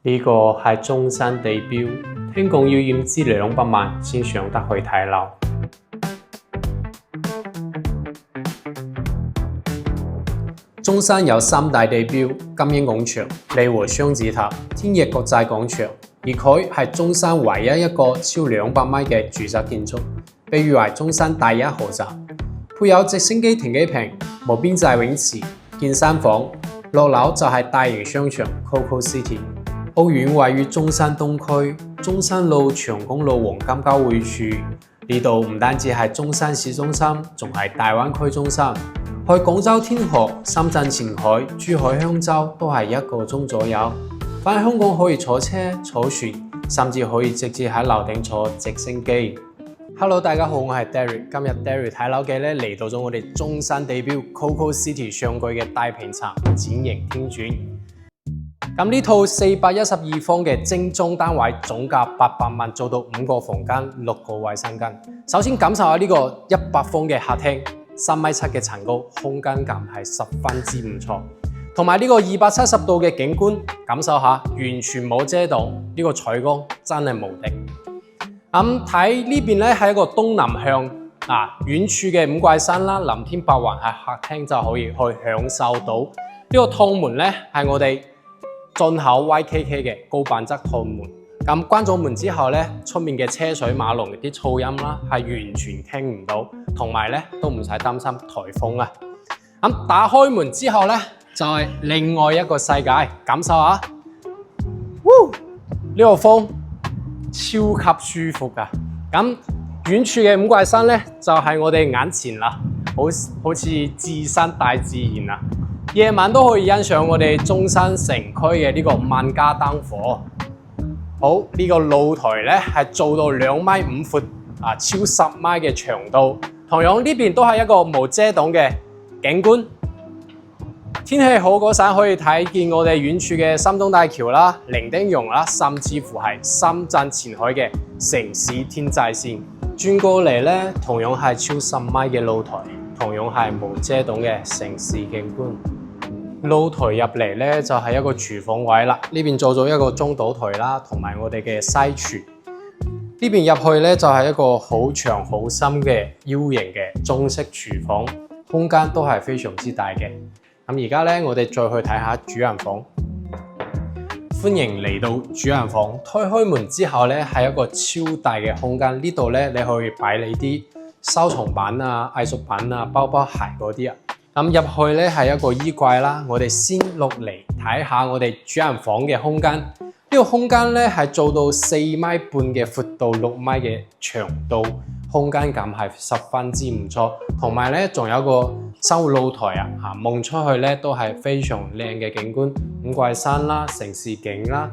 呢個係中山地標，聽講要驗資200萬先上得去睇樓。中山有3大地標：金鷹廣場、利和雙子塔、天逸國際廣場，而佢係中山唯一一個超200米嘅住宅建築，被譽為中山第一豪宅，配有直升機停機坪、無邊際泳池、健身房，落樓就係大型商場 Coco City。屋苑位於中山東區，中山路、長公路黃金交匯處。呢度唔單止係中山市中心，仲係大灣區中心。去廣州天河、深圳前海、珠海香洲都係1個鐘左右。返香港可以坐車、坐船，甚至可以直接喺樓頂坐直升機。Hello， 大家好，我係 Derek。今日 Derek 睇樓記咧嚟到咗我哋中山地標 Coco City 上蓋嘅大平層展型天鑽。咁呢套412方嘅精裝單位，總價800萬，做到5個房間、6個衛生間。首先感受下呢個100方嘅客廳，3.7米嘅層高，空間感係十分之唔錯。同埋呢個270度嘅景觀，感受下完全冇遮擋，呢個採光真係無敵。咁睇呢邊咧係一個東南向遠處嘅五桂山啦，藍天白雲喺客廳就可以去享受到。呢個趟門咧係我哋進口 YKK 嘅高品質趟門。咁關咗門之後咧，出面嘅車水馬龍啲噪音啦係完全聽唔到，同埋咧都唔使擔心颱風啊。咁打開門之後咧，就係另外一個世界，感受下，呢個風超級舒服噶。咁遠處嘅五桂山咧，就係我哋眼前啦，好似置身大自然啊！夜晚都可以欣賞我哋中山城區嘅呢個萬家燈火。好，呢個露台咧係做到2.5米闊，超10米嘅長度。同樣呢邊都係一個無遮擋嘅景觀。天氣好嗰陣可以睇見我哋遠處嘅深東大橋啦、伶仃洋啦，甚至乎係深圳前海嘅城市天際線。轉過嚟咧，同樣係超10米嘅露台，同樣係無遮擋嘅城市景觀。露台入嚟咧就係一個廚房位啦，呢邊做咗一個中島台啦，同埋我哋嘅西廚。呢邊入去咧就係一個好長好深嘅 U 型嘅中式廚房，空間都係非常之大嘅。咁而家咧我哋再去睇下主人房。歡迎嚟到主人房，推開門之後咧係一個超大嘅空間，呢度咧你可以擺你啲收藏品啊、藝術品啊、包包鞋嗰啲啊。咁入去咧係一個衣櫃啦，我哋先落嚟睇下我哋主人房嘅空間。呢個空間咧係做到4.5米嘅闊度、6米嘅長度，空間感係十分之唔錯。同埋咧仲有個生活露台望出去咧都係非常靚嘅景觀，五桂山啦、城市景啦。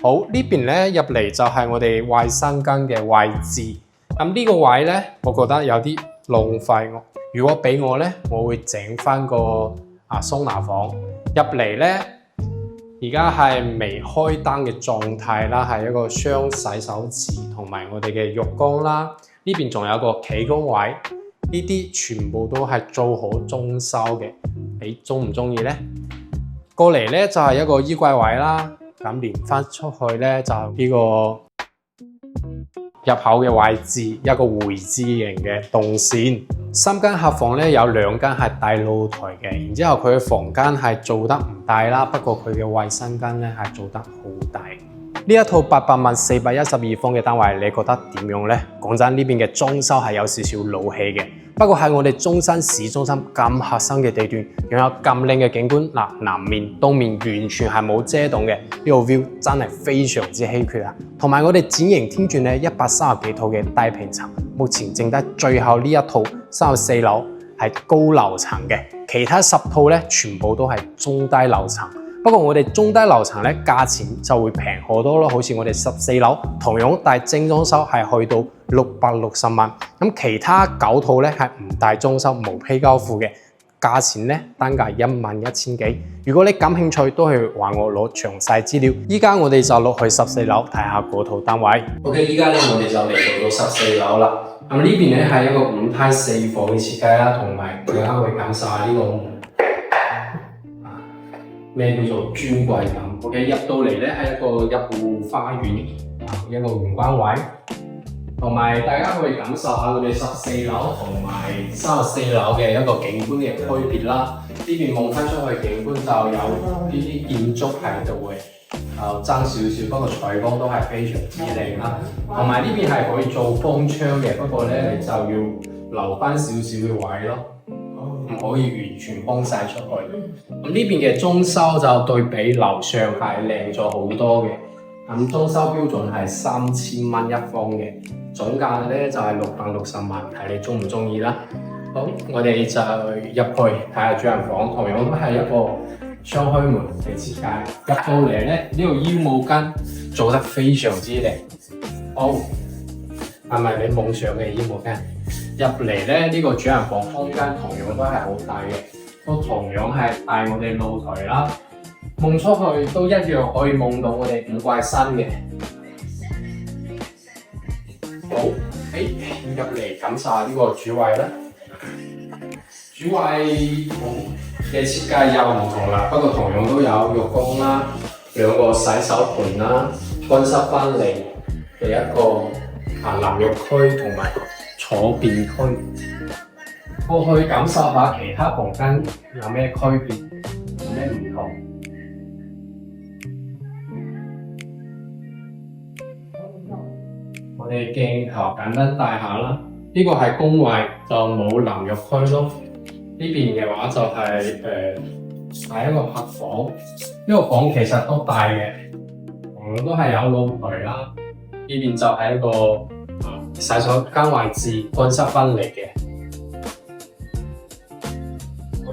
好，呢邊咧入嚟就係我哋衛生間嘅位置。咁呢個位咧，我覺得有啲浪費。如果俾我咧，我會整翻個桑拿房入嚟咧。而家係未開燈嘅狀態啦，係一個雙洗手池同埋我哋嘅浴缸啦。呢邊仲有個企缸位，呢啲全部都係做好裝修嘅。你中唔中意咧？過嚟咧就係一個衣櫃位啦。咁連翻出去咧就呢個入口嘅位置，一個回字形嘅動線。3間客房咧有2間係帶露台嘅，然之後佢嘅房間係做得唔大啦，不過佢嘅衛生間咧係做得好大。呢一套800萬412方嘅單位，你覺得點樣呢？講真，呢邊嘅裝修係有少少老氣嘅，不過喺我哋中山市中心咁核心嘅地段，擁有咁靚嘅景觀，南面、東面完全係冇遮擋嘅，呢個 view 真係非常之稀缺啊！同埋我哋展型天鑽咧130幾套嘅大平層，目前剩低最後呢一套34樓係高樓層嘅，其他10套咧全部都係中低樓層。不過我哋中低樓層咧價錢就會平好多咯，好似我哋14樓同樣大精裝修係去到660萬，咁其他9套咧係唔大裝修無批交付嘅，價錢咧單價11000幾。如果你感興趣，都係話我攞詳細資料。依家我哋就落去14樓睇下嗰套單位。OK， 依家咧我哋就嚟到14樓啦。咁呢邊咧係一個5梯4房嘅設計啦，同埋大家會感受下呢個咩叫做尊貴感。OK， 入到嚟咧係一個一戶花園，一個玄關位，同埋大家可以感受下我哋14樓同埋34樓嘅一個景觀嘅區別啦。呢邊望翻出去景觀就有呢啲建築喺度嘅，爭少少，不過採光都係非常之靚啦。同埋呢邊係可以做方窗嘅，不過咧你就要留翻少少嘅位咯。唔可以完全幫晒出去。咁呢邊嘅裝修就對比樓上係靚咗好多嘅。咁裝修標準係3000蚊一方嘅，總價咧就係660萬，睇你中唔中意啦。好，我哋就入去睇下主人房，同樣都係一個雙開門嘅設計。入到嚟咧，呢個衣帽間做得非常之靚。好，係咪你夢想嘅衣帽間？入嚟咧，呢個主人房空間同樣都係好大嘅，都同樣係帶我哋露台啦。望出去都一樣可以望到我哋五怪山嘅。好，入嚟感受下呢個主位啦。主位嘅設計又唔同啦，不過同樣都有浴缸啦、兩個洗手盆啦、乾濕分離嘅一個淋浴區同埋坐便區。過去感受下其他房間有咩區別，有咩唔同。我哋鏡頭簡單帶下啦，呢個係公衛就冇淋浴區咯。呢邊嘅話就係一個客房，呢個房其實都大嘅，都係有露台啦。呢邊就係一個洗手間位置，乾濕分離嘅。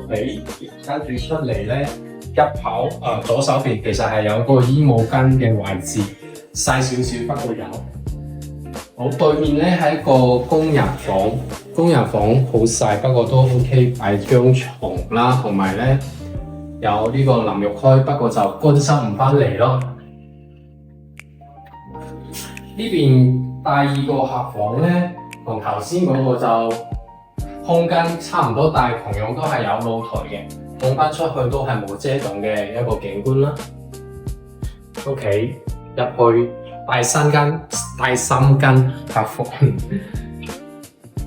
OK，跟住出嚟咧，入口左手邊其實係有個衣帽間嘅位置，細少少不過有。好，對面咧係一個工人房，工人房好細，不過都 OK， 擺張床啦，同埋咧有呢個淋浴區，不過就乾濕唔翻嚟咯。呢邊第二個客房咧，同頭先嗰個就空間差唔多大，同樣都係有露台嘅，望翻出去都係冇遮擋嘅一個景觀啦。OK， 入去第三間客房，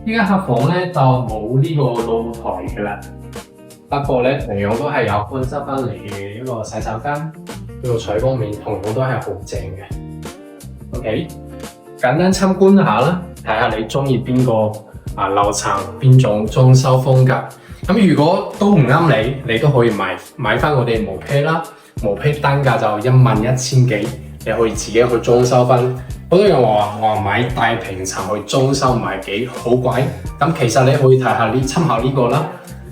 呢間客房咧就冇呢個露台嘅啦，不過咧同樣都係有乾濕分離嘅一個洗手間，呢個採光面同樣都係好正嘅。OK， 簡單參觀下啦，睇下你中意邊個樓層邊種裝修風格。咁如果都唔啱你，你都可以買翻我哋毛坯啦，毛坯單價就11000幾，你可以自己去裝修翻。好多人話買大平層去裝修唔係幾好貴，咁其實你可以睇下參考呢個啦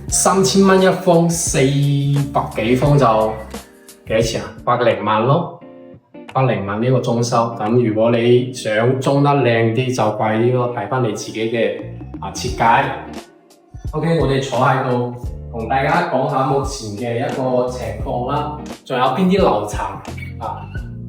，3000蚊一方，400幾方就幾多錢啊？100萬咯。100萬呢個裝修，咁如果你想裝得靚啲就貴啲咯，睇翻你自己嘅設計。OK， 我哋坐喺度同大家講下目前嘅一個情況啦，仲有邊啲樓層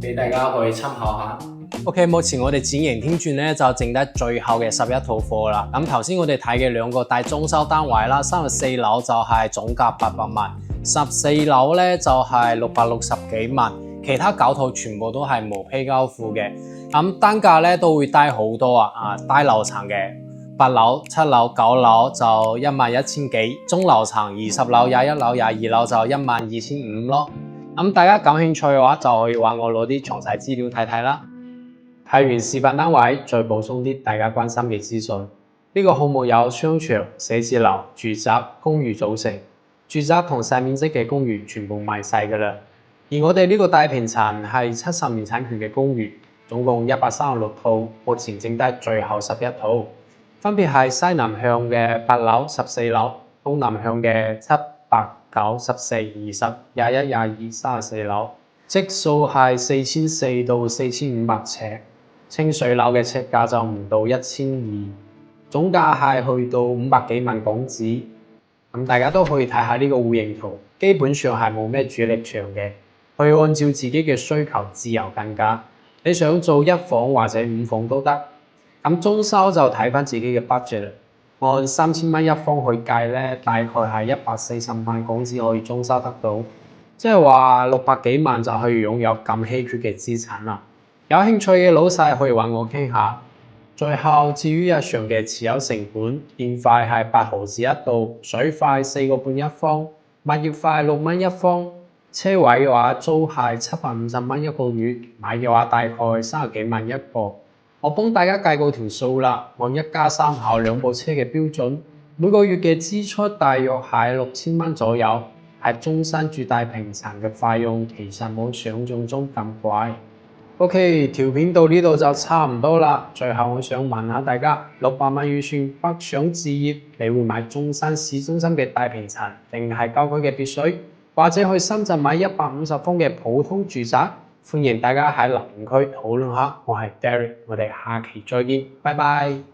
俾大家可以參考下。OK， 目前我哋展營天鑽咧就剩得最後嘅11套貨啦。咁頭先我哋睇嘅兩個大裝修單位啦，34樓就係總價800萬，14樓咧就係660幾萬。其他9套全部都係毛坯交付嘅，咁單價咧都會低好多低樓層嘅8樓、7樓、9樓就11000幾，中樓層20樓、21樓、22樓就12500咯。咁大家感興趣嘅話，就可以揾我攞啲詳細資料睇睇啦。睇完示範單位，再補充啲大家關心嘅資訊。呢個項目有商場、寫字樓、住宅、公寓組成，住宅同細面積嘅公寓全部賣晒㗎啦。而我哋呢個大平層係70年產權嘅公寓，總共136套，目前剩低最後11套，分別係西南向嘅8樓、14樓，東南向嘅7、8、9、14、20、21、22、34樓，積數係4400到4500尺，清水樓嘅尺價就唔到1200，總價係去到500幾萬港紙。咁大家都可以睇下呢個戶型圖，基本上係冇咩主力牆嘅。可以按照自己嘅需求自由更價，你想做1房或者5房都得。咁裝修就睇翻自己嘅 budget 啦。按3000蚊一方去計咧，大概係140萬港紙可以裝修得到。即係話600幾萬就可以擁有咁稀缺嘅資產啦。有興趣嘅老細可以揾我傾下。最後，至於日常嘅持有成本，電費係8毫子一度，水費4個半一方，物業費6蚊一方，車位嘅話租係750蚊一個月，買嘅話大概30幾萬一個。我幫大家計過條數啦，按一家三口2部車嘅標準，每個月嘅支出大約係6000蚊左右，係終身住大平層嘅費用，其實冇想象中咁貴。OK， 條片到呢度就差唔多啦。最後我想問下大家，600萬預算北上置業，你會買中山市中心嘅大平層，定係郊區嘅別墅，或者去深圳買150方嘅普通住宅？歡迎大家喺留言區討論下。我係 Derek，我哋下期再見，拜拜。